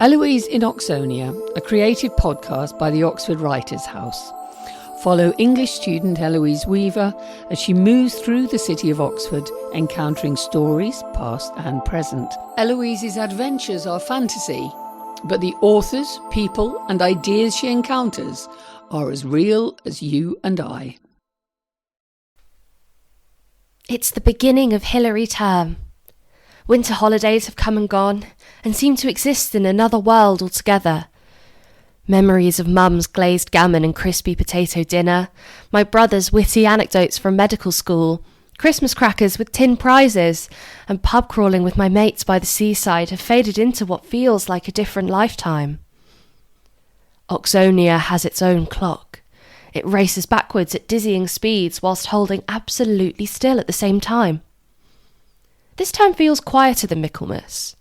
Eloise in Oxonia, a creative podcast by the Oxford Writers' House. Follow English student Eloise Weaver as she moves through the city of Oxford, encountering stories, past and present. Eloise's adventures are fantasy, but the authors, people and ideas she encounters are as real as you and I. It's the beginning of Hilary term. Winter holidays have come and gone and seem to exist in another world altogether. Memories of Mum's glazed gammon and crispy potato dinner, my brother's witty anecdotes from medical school, Christmas crackers with tin prizes, and pub crawling with my mates by the seaside have faded into what feels like a different lifetime. Oxonia has its own clock. It races backwards at dizzying speeds whilst holding absolutely still at the same time. This time feels quieter than Michaelmas.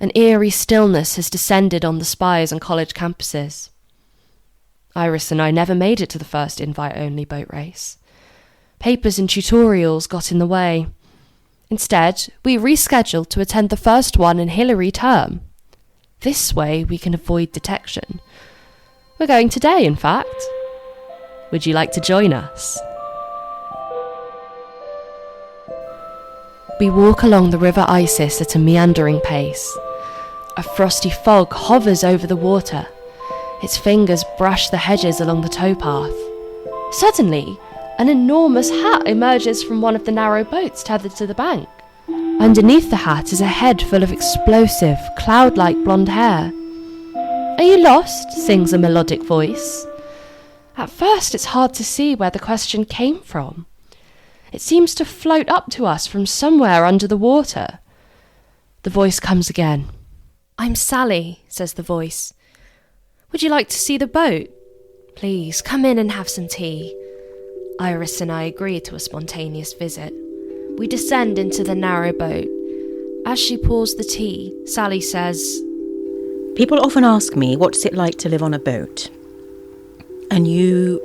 An eerie stillness has descended on the spires and college campuses. Iris and I never made it to the first invite-only boat race. Papers and tutorials got in the way. Instead, we rescheduled to attend the first one in Hilary term. This way we can avoid detection. We're going today, in fact. Would you like to join us? We walk along the River Isis at a meandering pace. A frosty fog hovers over the water. Its fingers brush the hedges along the towpath. Suddenly, an enormous hat emerges from one of the narrow boats tethered to the bank. Underneath the hat is a head full of explosive, cloud-like blonde hair. "Are you lost?" sings a melodic voice. At first, it's hard to see where the question came from. It seems to float up to us from somewhere under the water. The voice comes again. "I'm Sally," says the voice. "Would you like to see the boat? Please, come in and have some tea." Iris and I agree to a spontaneous visit. We descend into the narrow boat. As she pours the tea, Sally says, "People often ask me, what's it like to live on a boat? And you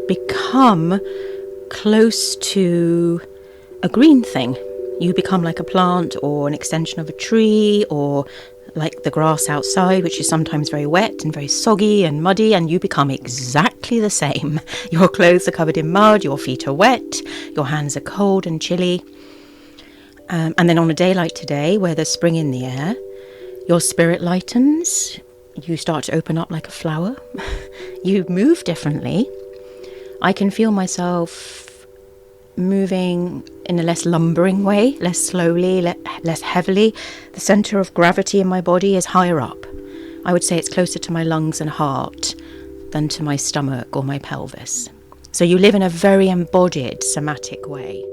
become close to a green thing. You become like a plant or an extension of a tree, or like the grass outside, which is sometimes very wet and very soggy and muddy, and you become exactly the same. Your clothes are covered in mud, your feet are wet, your hands are cold and chilly. And then on a day like today, where there's spring in the air, your spirit lightens, you start to open up like a flower, you move differently. I can feel myself moving in a less lumbering way, less slowly, less heavily. The centre of gravity in my body is higher up. I would say it's closer to my lungs and heart than to my stomach or my pelvis. So you live in a very embodied, somatic way.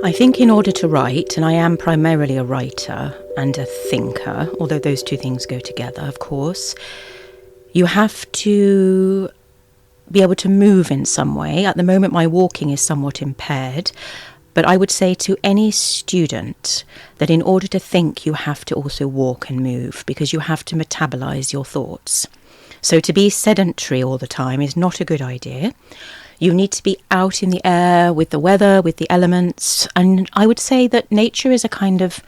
I think in order to write, and I am primarily a writer and a thinker, although those two things go together, of course, you have to be able to move in some way. At the moment, my walking is somewhat impaired, but I would say to any student that in order to think, you have to also walk and move, because you have to metabolize your thoughts. So to be sedentary all the time is not a good idea. You need to be out in the air with the weather, with the elements. And I would say that nature is a kind of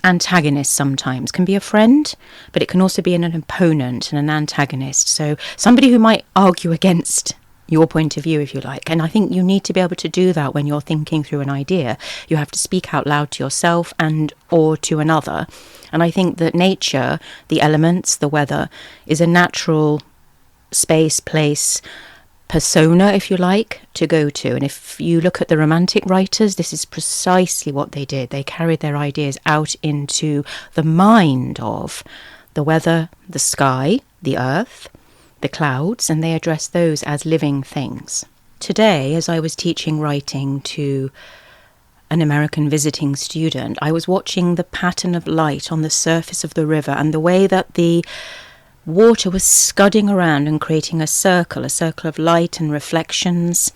antagonist sometimes. Can be a friend, but it can also be an opponent and an antagonist. So somebody who might argue against your point of view, if you like. And I think you need to be able to do that when you're thinking through an idea. You have to speak out loud to yourself and or to another. And I think that nature, the elements, the weather, is a natural space, place, persona, if you like, to go to. And if you look at the Romantic writers, this is precisely what they did. They carried their ideas out into the mind of the weather, the sky, the earth, the clouds, and they addressed those as living things. Today, as I was teaching writing to an American visiting student, I was watching the pattern of light on the surface of the river and the way that the water was scudding around and creating a circle of light and reflections.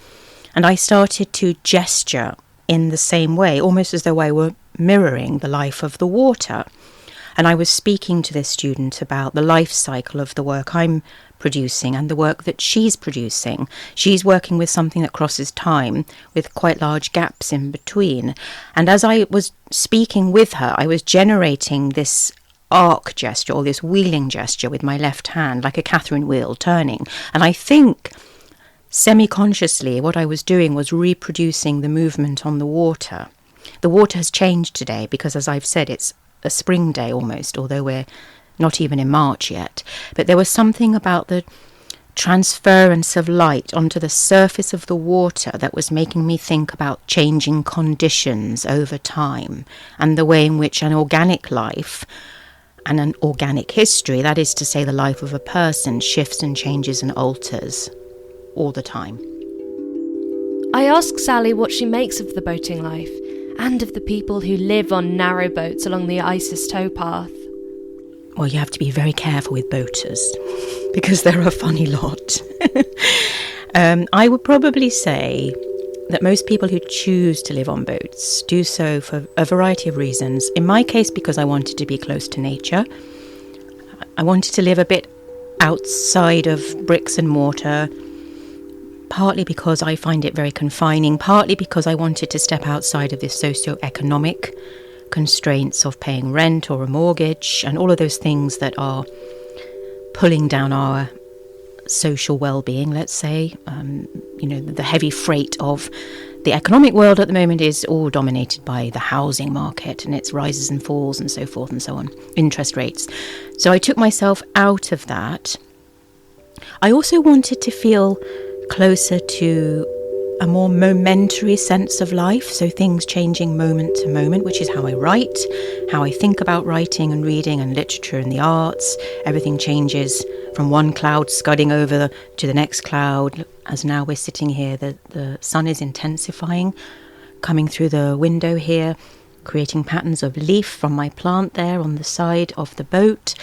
And I started to gesture in the same way, almost as though I were mirroring the life of the water. And I was speaking to this student about the life cycle of the work I'm producing and the work that she's producing. She's working with something that crosses time with quite large gaps in between. And as I was speaking with her, I was generating this arc gesture, or this wheeling gesture with my left hand, like a Catherine wheel turning. And I think semi-consciously what I was doing was reproducing the movement on the water. The water has changed today because, as I've said, it's a spring day almost, although we're not even in March yet. But there was something about the transference of light onto the surface of the water that was making me think about changing conditions over time, and the way in which an organic life and an organic history, that is to say the life of a person, shifts and changes and alters all the time. I ask Sally what she makes of the boating life and of the people who live on narrow boats along the Isis towpath. Well, you have to be very careful with boaters because they're a funny lot. I would probably say that most people who choose to live on boats do so for a variety of reasons. In my case, because I wanted to be close to nature. I wanted to live a bit outside of bricks and mortar, partly because I find it very confining, partly because I wanted to step outside of this socio-economic constraints of paying rent or a mortgage and all of those things that are pulling down our social well-being, let's say. The heavy freight of the economic world at the moment is all dominated by the housing market and its rises and falls and so forth and so on, interest rates. So I took myself out of that. I also wanted to feel closer to a more momentary sense of life, so things changing moment to moment, which is how I write, how I think about writing and reading and literature and the arts. Everything changes from one cloud scudding over to the next cloud. As now we're sitting here, the sun is intensifying, coming through the window here, creating patterns of leaf from my plant there on the side of the boat.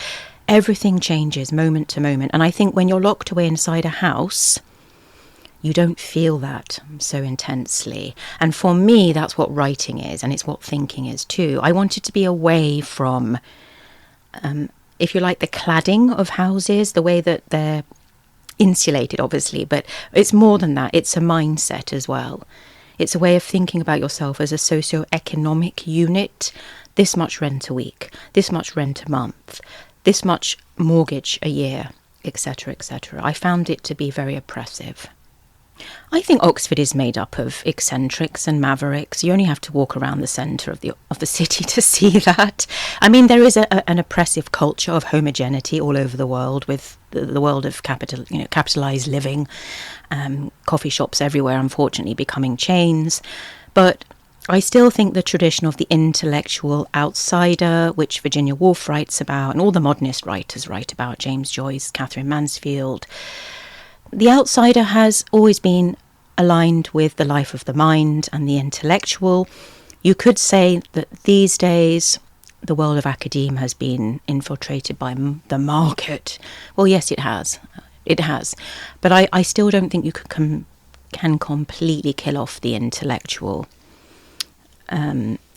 Everything changes moment to moment. And I think when you're locked away inside a house, you don't feel that so intensely. And for me, that's what writing is, and it's what thinking is too. I wanted to be away from, if you like, the cladding of houses, the way that they're insulated, obviously, but it's more than that. It's a mindset as well. It's a way of thinking about yourself as a socio-economic unit. This much rent a week, this much rent a month, this much mortgage a year, etc., etc. I found it to be very oppressive. I think Oxford is made up of eccentrics and mavericks. You only have to walk around the centre of the city to see that. I mean, there is an oppressive culture of homogeneity all over the world, with the world of capitalised living, coffee shops everywhere, unfortunately, becoming chains. But I still think the tradition of the intellectual outsider, which Virginia Woolf writes about, and all the modernist writers write about, James Joyce, Catherine Mansfield, the outsider has always been aligned with the life of the mind and the intellectual. You could say that these days the world of academia has been infiltrated by the market. Well, yes, it has. It has. But I still don't think you can completely kill off the intellectual.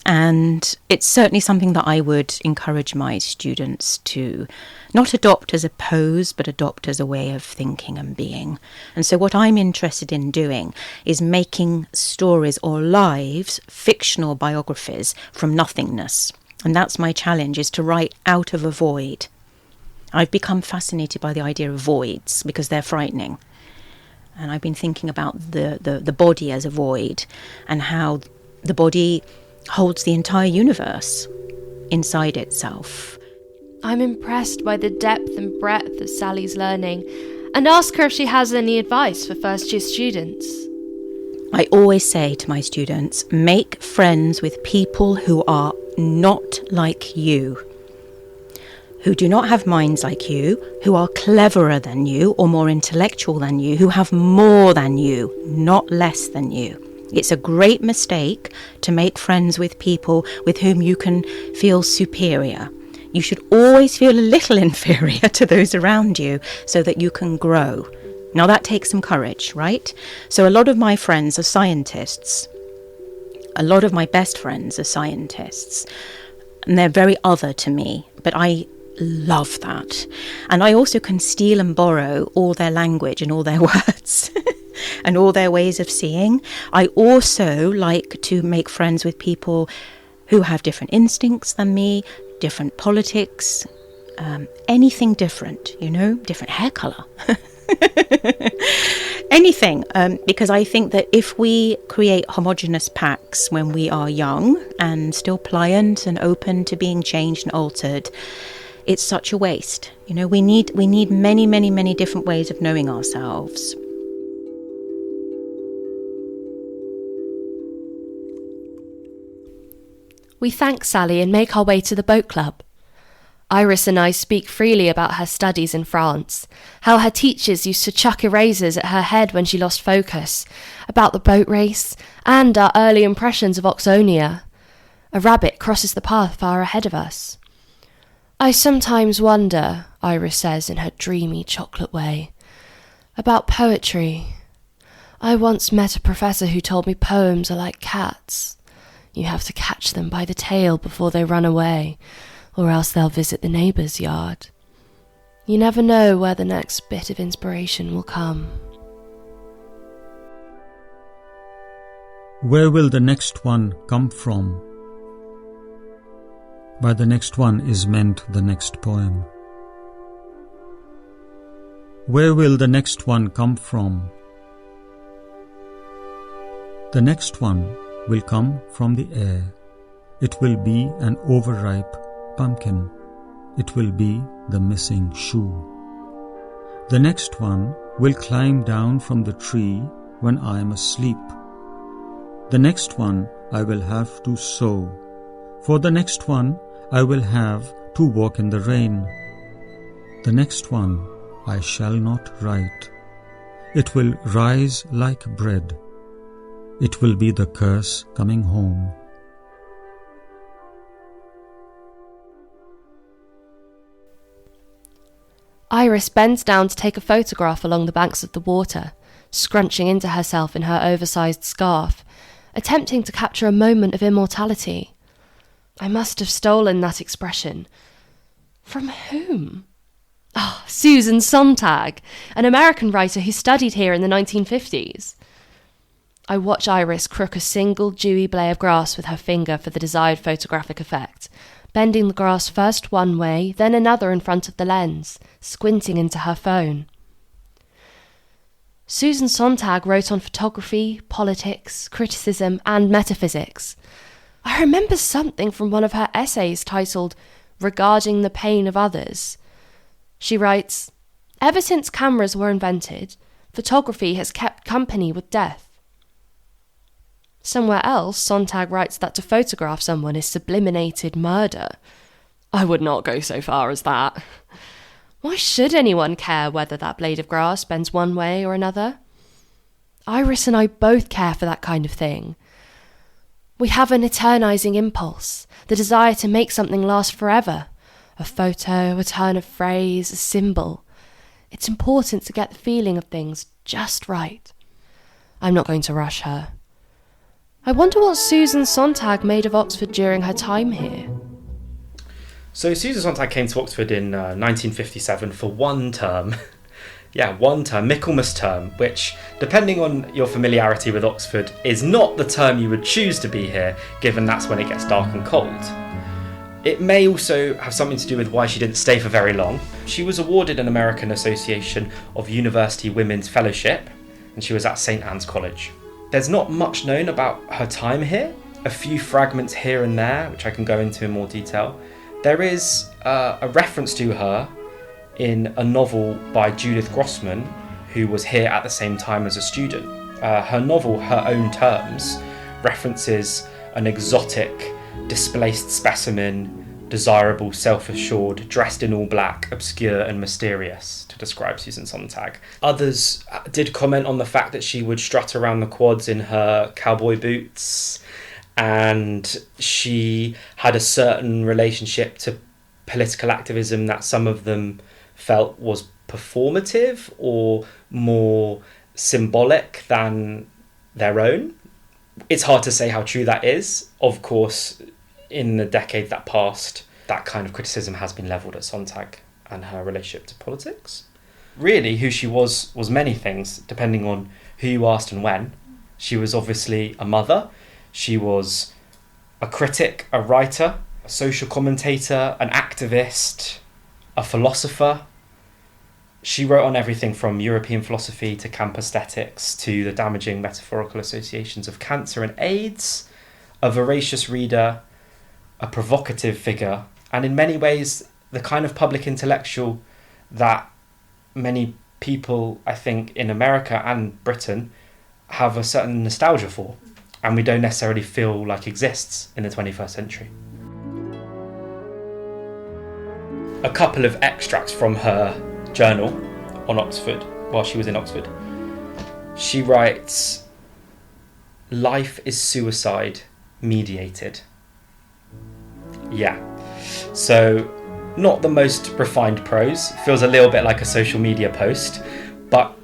And it's certainly something that I would encourage my students to not adopt as a pose, but adopt as a way of thinking and being. And so what I'm interested in doing is making stories or lives, fictional biographies, from nothingness. And that's my challenge, is to write out of a void. I've become fascinated by the idea of voids because they're frightening. And I've been thinking about the body as a void, and how the body holds the entire universe inside itself. I'm impressed by the depth and breadth of Sally's learning, and ask her if she has any advice for first-year students. I always say to my students, make friends with people who are not like you, who do not have minds like you, who are cleverer than you or more intellectual than you, who have more than you, not less than you. It's a great mistake to make friends with people with whom you can feel superior. You should always feel a little inferior to those around you so that you can grow. Now that takes some courage, right? So a lot of my friends are scientists. A lot of my best friends are scientists. And they're very other to me. But I love that. And I also can steal and borrow all their language and all their words and all their ways of seeing. I also like to make friends with people who have different instincts than me, different politics, anything different, different hair colour. Anything, because I think that if we create homogenous packs when we are young and still pliant and open to being changed and altered, it's such a waste. We need many, many, many different ways of knowing ourselves. We thank Sally and make our way to the boat club. Iris and I speak freely about her studies in France, how her teachers used to chuck erasers at her head when she lost focus, about the boat race, and our early impressions of Oxonia. A rabbit crosses the path far ahead of us. I sometimes wonder, Iris says in her dreamy chocolate way, about poetry. I once met a professor who told me poems are like cats. You have to catch them by the tail before they run away, or else they'll visit the neighbour's yard. You never know where the next bit of inspiration will come. Where will the next one come from? By the next one is meant the next poem. Where will the next one come from? The next one will come from the air. It will be an overripe pumpkin. It will be the missing shoe. The next one will climb down from the tree when I am asleep. The next one I will have to sow. For the next one I will have to walk in the rain. The next one I shall not write. It will rise like bread. It will be the curse coming home. Iris bends down to take a photograph along the banks of the water, scrunching into herself in her oversized scarf, attempting to capture a moment of immortality. I must have stolen that expression. From whom? Susan Sontag, an American writer who studied here in the 1950s. I watch Iris crook a single dewy blade of grass with her finger for the desired photographic effect, bending the grass first one way, then another in front of the lens, squinting into her phone. Susan Sontag wrote on photography, politics, criticism, and metaphysics. I remember something from one of her essays titled Regarding the Pain of Others. She writes, "Ever since cameras were invented, photography has kept company with death." Somewhere else, Sontag writes that to photograph someone is subliminated murder. I would not go so far as that. Why should anyone care whether that blade of grass bends one way or another? Iris and I both care for that kind of thing. We have an eternizing impulse, the desire to make something last forever. A photo, a turn of phrase, a symbol. It's important to get the feeling of things just right. I'm not going to rush her. I wonder what Susan Sontag made of Oxford during her time here. So Susan Sontag came to Oxford in 1957 for one term. One term, Michaelmas term, which, depending on your familiarity with Oxford, is not the term you would choose to be here, given that's when it gets dark and cold. It may also have something to do with why she didn't stay for very long. She was awarded an American Association of University Women's Fellowship, and she was at St Anne's College. There's not much known about her time here, a few fragments here and there, which I can go into in more detail. There is a reference to her in a novel by Judith Grossman, who was here at the same time as a student. Her novel, Her Own Terms, references an exotic, displaced specimen, desirable, self-assured, dressed in all black, obscure and mysterious, to describe Susan Sontag. Others did comment on the fact that she would strut around the quads in her cowboy boots, and she had a certain relationship to political activism that some of them felt was performative or more symbolic than their own. It's hard to say how true that is. Of course, in the decade that passed, that kind of criticism has been levelled at Sontag and her relationship to politics. Really, who she was many things, depending on who you asked and when. She was obviously a mother. She was a critic, a writer, a social commentator, an activist, a philosopher. She wrote on everything from European philosophy to camp aesthetics to the damaging metaphorical associations of cancer and AIDS, a voracious reader, a provocative figure, and in many ways the kind of public intellectual that many people, I think, in America and Britain have a certain nostalgia for, and we don't necessarily feel like exists in the 21st century. A couple of extracts from her journal on Oxford, while she was in Oxford. She writes, "Life is suicide mediated." Yeah. So, not the most refined prose. Feels a little bit like a social media post. But,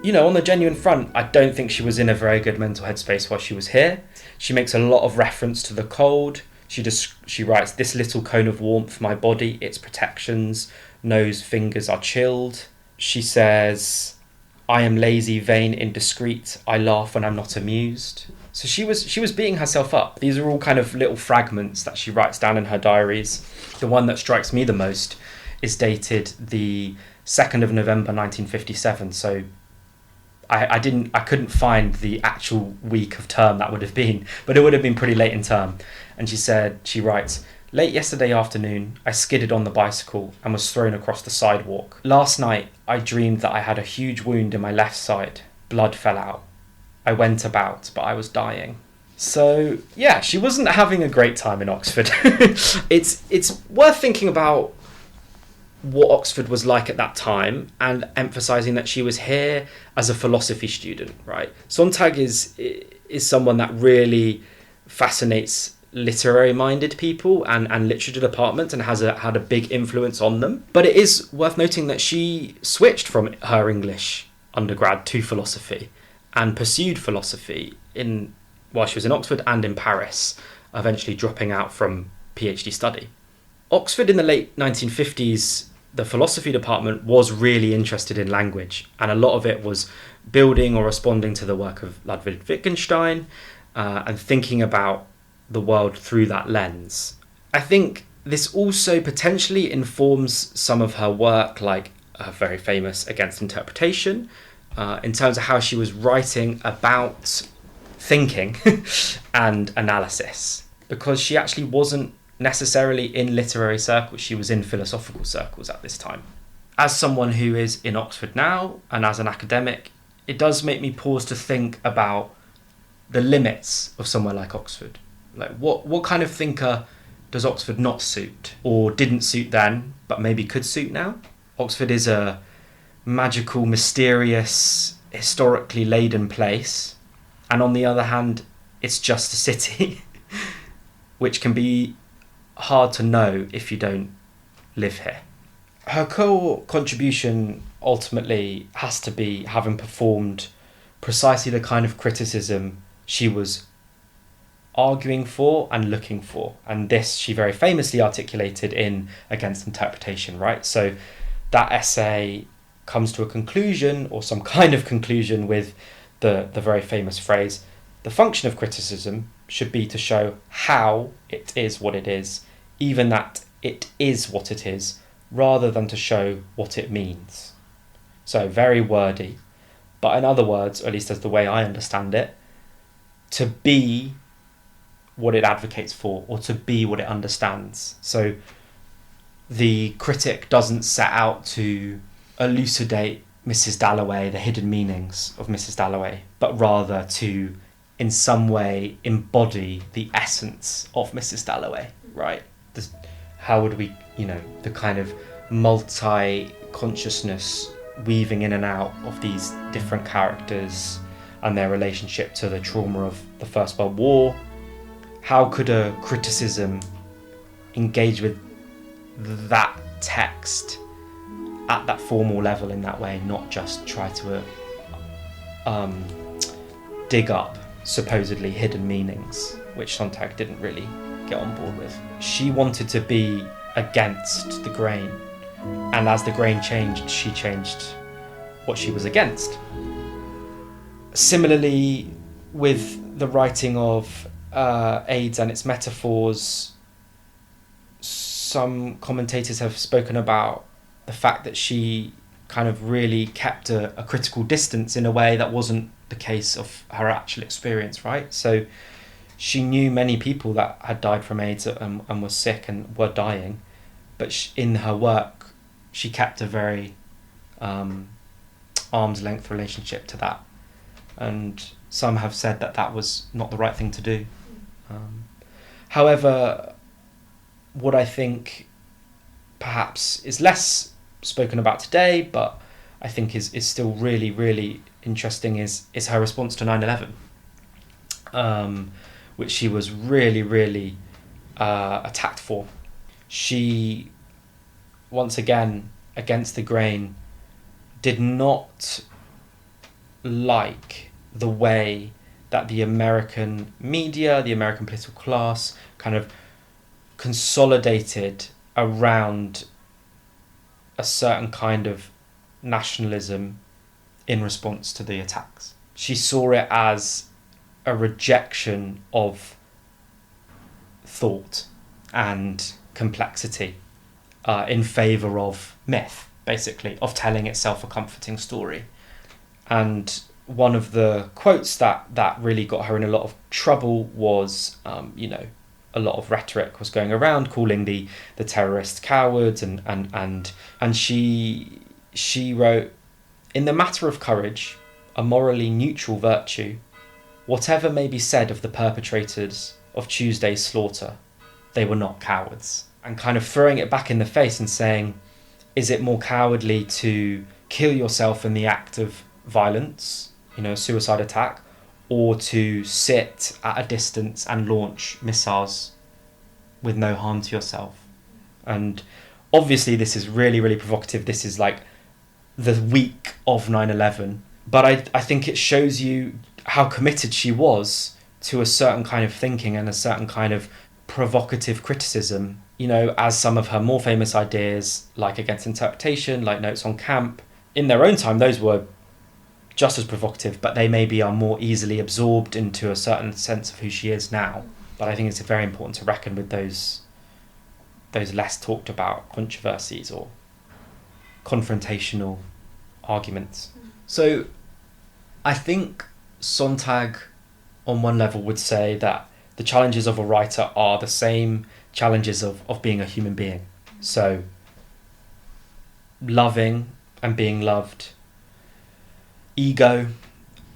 you know, on the genuine front, I don't think she was in a very good mental headspace while she was here. She makes a lot of reference to the cold. She writes, "This little cone of warmth, my body, its protections, nose, fingers are chilled." She says, "I am lazy, vain, indiscreet. I laugh when I'm not amused." So she was beating herself up. These are all kind of little fragments that she writes down in her diaries. The one that strikes me the most is dated the 2nd of November 1957. So I couldn't find the actual week of term that would have been, but it would have been pretty late in term. And she writes, "Late yesterday afternoon, I skidded on the bicycle and was thrown across the sidewalk. Last night, I dreamed that I had a huge wound in my left side. Blood fell out. I went about, but I was dying." So, yeah, she wasn't having a great time in Oxford. It's worth thinking about what Oxford was like at that time and emphasising that she was here as a philosophy student, right? Sontag is someone that really fascinates literary-minded people and literature departments and had a big influence on them. But it is worth noting that she switched from her English undergrad to philosophy and pursued philosophy while she was in Oxford and in Paris, eventually dropping out from PhD study. Oxford in the late 1950s, the philosophy department was really interested in language, and a lot of it was building or responding to the work of Ludwig Wittgenstein and thinking about the world through that lens. I think this also potentially informs some of her work, like her very famous Against Interpretation, in terms of how she was writing about thinking and analysis, because she actually wasn't necessarily in literary circles, she was in philosophical circles at this time. As someone who is in Oxford now and as an academic, it does make me pause to think about the limits of somewhere like Oxford. Like what kind of thinker does Oxford not suit, or didn't suit then but maybe could suit now? Oxford is a magical, mysterious, historically laden place, and on the other hand it's just a city which can be hard to know if you don't live here. Her core contribution ultimately has to be having performed precisely the kind of criticism she was arguing for and looking for, and this she very famously articulated in Against Interpretation, right? So that essay comes to a conclusion, or some kind of conclusion, with the very famous phrase, "The function of criticism should be to show how it is what it is, even that it is what it is, rather than to show what it means." So very wordy, but in other words, or at least as the way I understand it, to be what it advocates for, or to be what it understands. So the critic doesn't set out to elucidate Mrs. Dalloway, the hidden meanings of Mrs. Dalloway, but rather to in some way embody the essence of Mrs. Dalloway, right? How would we, the kind of multi-consciousness weaving in and out of these different characters and their relationship to the trauma of the First World War. How could a criticism engage with that text at that formal level in that way, not just try to dig up supposedly hidden meanings, which Sontag didn't really get on board with. She wanted to be against the grain. And as the grain changed, she changed what she was against. Similarly, with the writing of AIDS and its metaphors, some commentators have spoken about the fact that she kind of really kept a critical distance in a way that wasn't the case of her actual experience, right? So she knew many people that had died from AIDS and were sick and were dying, but in her work, she kept a very arm's length relationship to that. And some have said that that was not the right thing to do. However, what I think perhaps is less spoken about today, but I think is still really, really interesting is her response to 9/11, which she was really, really attacked for. She, once again, against the grain, did not like the way that the American media, the American political class, kind of consolidated around a certain kind of nationalism in response to the attacks. She saw it as a rejection of thought and complexity in favour of myth, basically, of telling itself a comforting story. And one of the quotes that really got her in a lot of trouble was, a lot of rhetoric was going around calling the terrorists cowards, and she wrote, "In the matter of courage, a morally neutral virtue, whatever may be said of the perpetrators of Tuesday's slaughter, they were not cowards." And kind of throwing it back in the face and saying, is it more cowardly to kill yourself in the act of violence, a suicide attack, or to sit at a distance and launch missiles with no harm to yourself? And obviously this is really, really provocative. This is like the week of 9/11. But I think it shows you how committed she was to a certain kind of thinking and a certain kind of provocative criticism, as some of her more famous ideas, like Against Interpretation, like Notes on Camp, in their own time, those were just as provocative, but they maybe are more easily absorbed into a certain sense of who she is now. But I think it's very important to reckon with those less talked about controversies or confrontational arguments. So I think Sontag, on one level, would say that the challenges of a writer are the same challenges of being a human being. So loving and being loved, ego,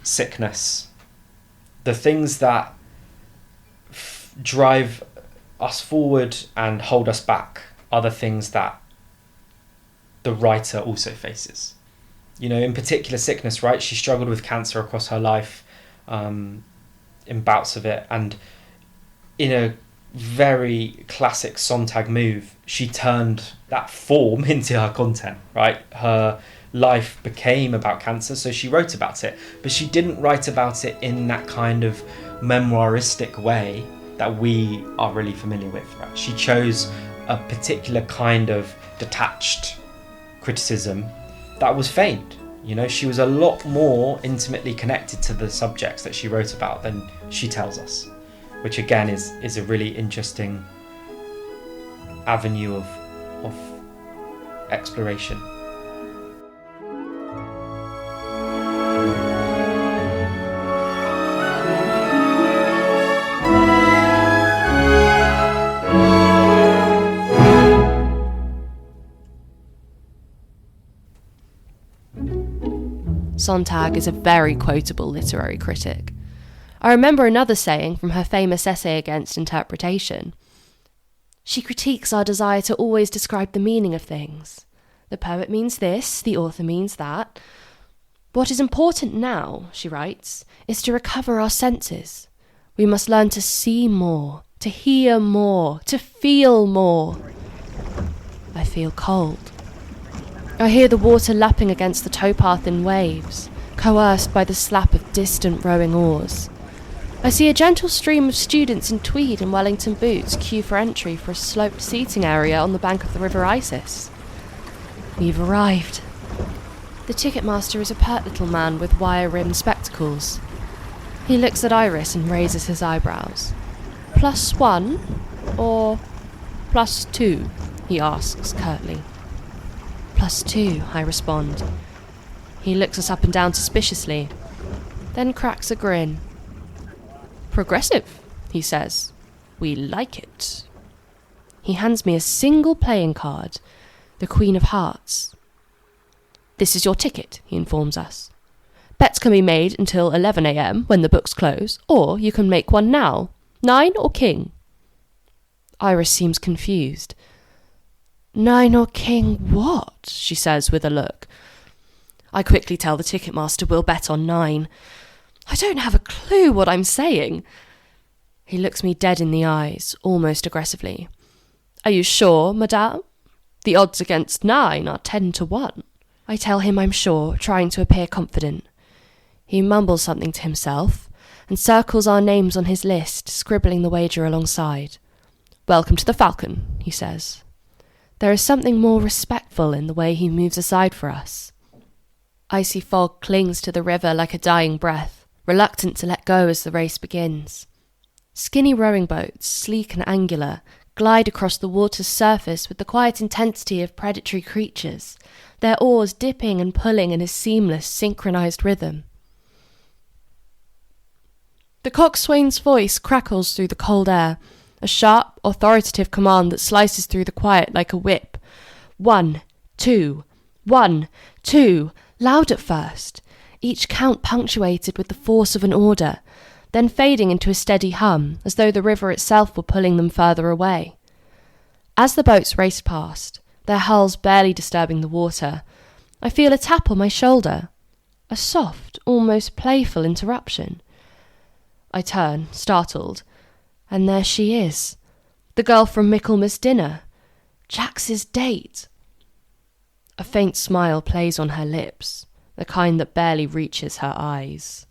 sickness, the things that drive us forward and hold us back are the things that the writer also faces. In particular sickness, right? She struggled with cancer across her life, in bouts of it, and in a very classic Sontag move, she turned that form into her content, right? Her life became about cancer, so she wrote about it, but she didn't write about it in that kind of memoiristic way that we are really familiar with, right? She chose a particular kind of detached criticism that was feigned. She was a lot more intimately connected to the subjects that she wrote about than she tells us, which again is a really interesting avenue of exploration. Sontag is a very quotable literary critic. I remember another saying from her famous essay Against Interpretation. She critiques our desire to always describe the meaning of things. The poet means this, the author means that. What is important now, she writes, is to recover our senses. We must learn to see more, to hear more, to feel more. I feel cold. I hear the water lapping against the towpath in waves, coerced by the slap of distant rowing oars. I see a gentle stream of students in tweed and Wellington boots queue for entry for a sloped seating area on the bank of the River Isis. We've arrived. The ticket master is a pert little man with wire-rimmed spectacles. He looks at Iris and raises his eyebrows. +1 or +2? He asks curtly. +2, I respond. He looks us up and down suspiciously, then cracks a grin. Progressive, he says. We like it. He hands me a single playing card, the Queen of Hearts. This is your ticket, he informs us. Bets can be made until 11 a.m. when the books close, or you can make one now. 9 or king? Iris seems confused. 9 or king what? She says with a look. I quickly tell the ticket master we'll bet on 9. I don't have a clue what I'm saying. He looks me dead in the eyes, almost aggressively. Are you sure, madame? The odds against 9 are 10 to 1. I tell him I'm sure, trying to appear confident. He mumbles something to himself and circles our names on his list, scribbling the wager alongside. Welcome to the Falcon, he says. There is something more respectful in the way he moves aside for us. Icy fog clings to the river like a dying breath, reluctant to let go as the race begins. Skinny rowing boats, sleek and angular, glide across the water's surface with the quiet intensity of predatory creatures, their oars dipping and pulling in a seamless, synchronized rhythm. The coxswain's voice crackles through the cold air, a sharp, authoritative command that slices through the quiet like a whip. 1, 2, 1, 2, loud at first, each count punctuated with the force of an order, then fading into a steady hum, as though the river itself were pulling them further away. As the boats race past, their hulls barely disturbing the water, I feel a tap on my shoulder, a soft, almost playful interruption. I turn, startled, and there she is, the girl from Michaelmas dinner, Jax's date. A faint smile plays on her lips, the kind that barely reaches her eyes.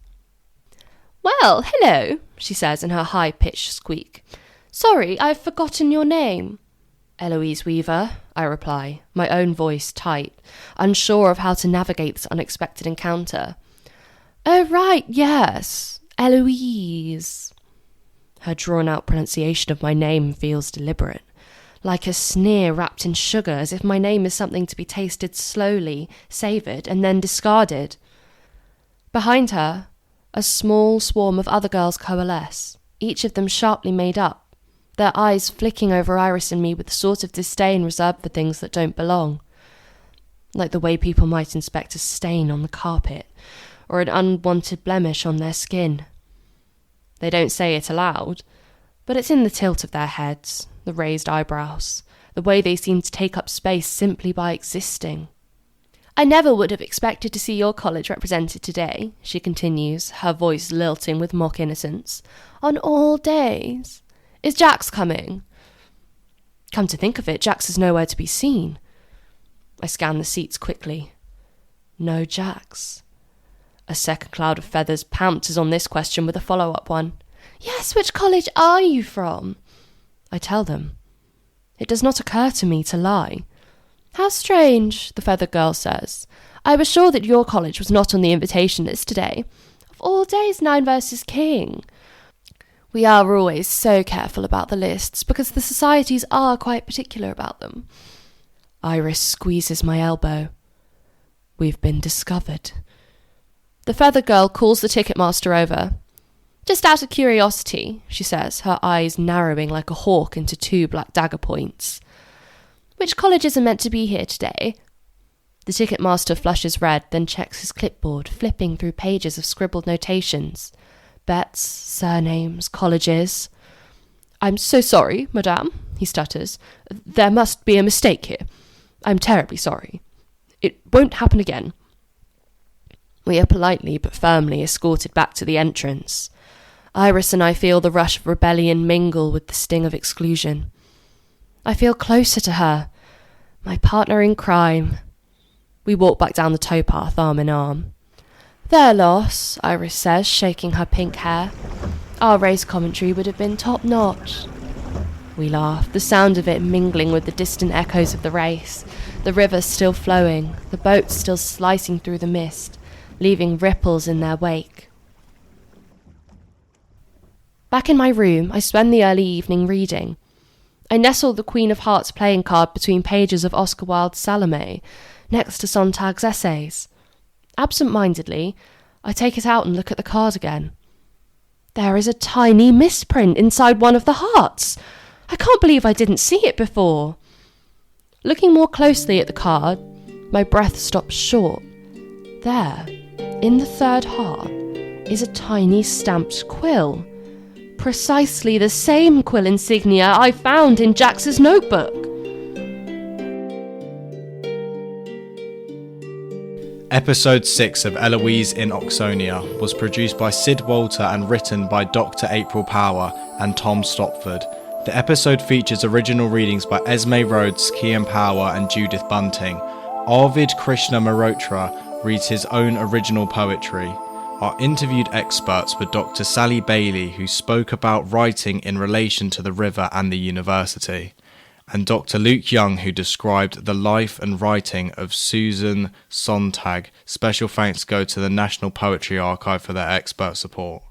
Well, hello, she says in her high-pitched squeak. Sorry, I've forgotten your name. Eloise Weaver, I reply, my own voice tight, unsure of how to navigate this unexpected encounter. Oh, right, yes, Eloise. Her drawn-out pronunciation of my name feels deliberate, like a sneer wrapped in sugar, as if my name is something to be tasted slowly, savoured, and then discarded. Behind her, a small swarm of other girls coalesce, each of them sharply made up, their eyes flicking over Iris and me with the sort of disdain reserved for things that don't belong. Like the way people might inspect a stain on the carpet, or an unwanted blemish on their skin. They don't say it aloud, but it's in the tilt of their heads, the raised eyebrows, the way they seem to take up space simply by existing. I never would have expected to see your college represented today, she continues, her voice lilting with mock innocence. On all days. Is Jax coming? Come to think of it, Jax is nowhere to be seen. I scan the seats quickly. No Jax. A second cloud of feathers pounces on this question with a follow-up one. Yes, which college are you from? I tell them. It does not occur to me to lie. How strange, the feathered girl says. I was sure that your college was not on the invitation list today. Of all days, 9 versus King. We are always so careful about the lists, because the societies are quite particular about them. Iris squeezes my elbow. We've been discovered. The feathered girl calls the ticket master over. Just out of curiosity, she says, her eyes narrowing like a hawk into 2 black dagger points. Which colleges are meant to be here today? The ticket master flushes red, then checks his clipboard, flipping through pages of scribbled notations. Bets, surnames, colleges. I'm so sorry, madame, he stutters. There must be a mistake here. I'm terribly sorry. It won't happen again. We are politely but firmly escorted back to the entrance. Iris and I feel the rush of rebellion mingle with the sting of exclusion. I feel closer to her, my partner in crime. We walk back down the towpath arm in arm. There, Loss, Iris says, shaking her pink hair. Our race commentary would have been top-notch. We laughed, the sound of it mingling with the distant echoes of the race, the river still flowing, the boats still slicing through the mist, leaving ripples in their wake. Back in my room, I spend the early evening reading. I nestle the Queen of Hearts playing card between pages of Oscar Wilde's Salome, next to Sontag's essays. Absent-mindedly, I take it out and look at the card again. There is a tiny misprint inside one of the hearts. I can't believe I didn't see it before. Looking more closely at the card, my breath stops short. There, in the third heart, is a tiny stamped quill. Precisely the same quill insignia I found in Jax's notebook. Episode 6 of Eloise in Oxonia was produced by Sid Walter and written by Dr. April Power and Tom Stopford. The episode features original readings by Esme Rhodes, Kian Power and Judith Bunting. Arvid Krishna Marotra reads his own original poetry. Our interviewed experts were Dr. Sally Bailey, who spoke about writing in relation to the river and the university, and Dr. Luke Young, who described the life and writing of Susan Sontag. Special thanks go to the National Poetry Archive for their expert support.